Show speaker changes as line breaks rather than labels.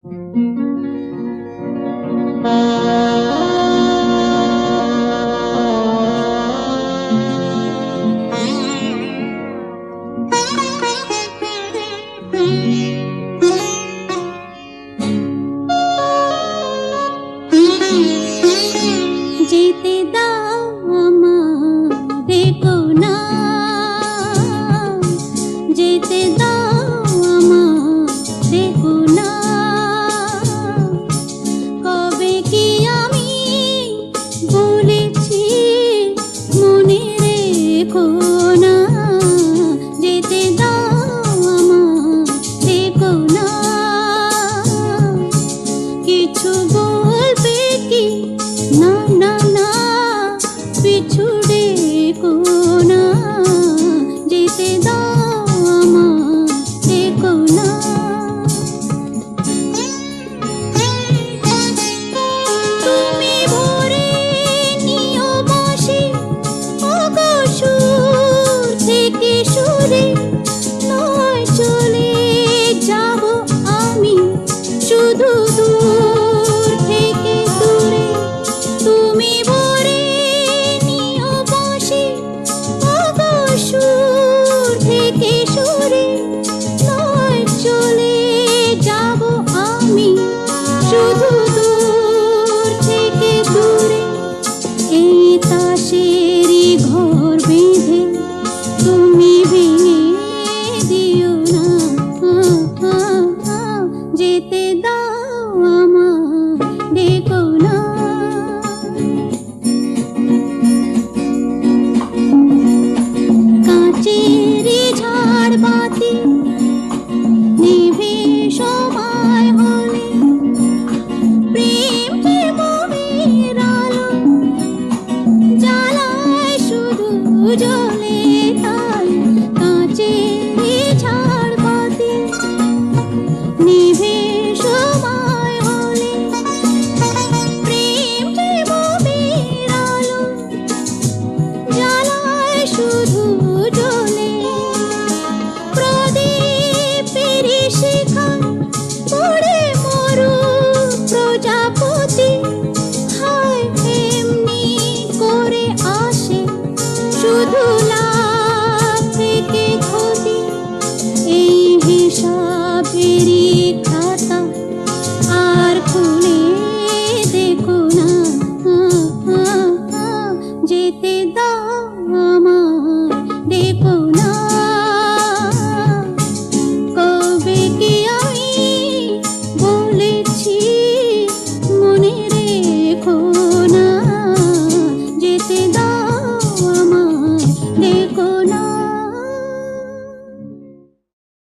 যেতে দাও আমারে কোনা, যেতে দাও আমারে কোনা। কবে কি আমি বলেছি মনে রেখো না, যেতে দাও আমারে কোনা। কিছু বলবে কি না না না, পিছু ডেকো না, যেতে দাও আমারে কোনা। তুমি ভরে নিও বাঁশি ওগো সুর থেকে সুরে, নয় চলে যাব আমি শুধু দূর থেকে দূরে। তুমি ভরে নিও বাঁশি ওগো সুর থেকে সুরে, নয় চলে যাব আমি শুধু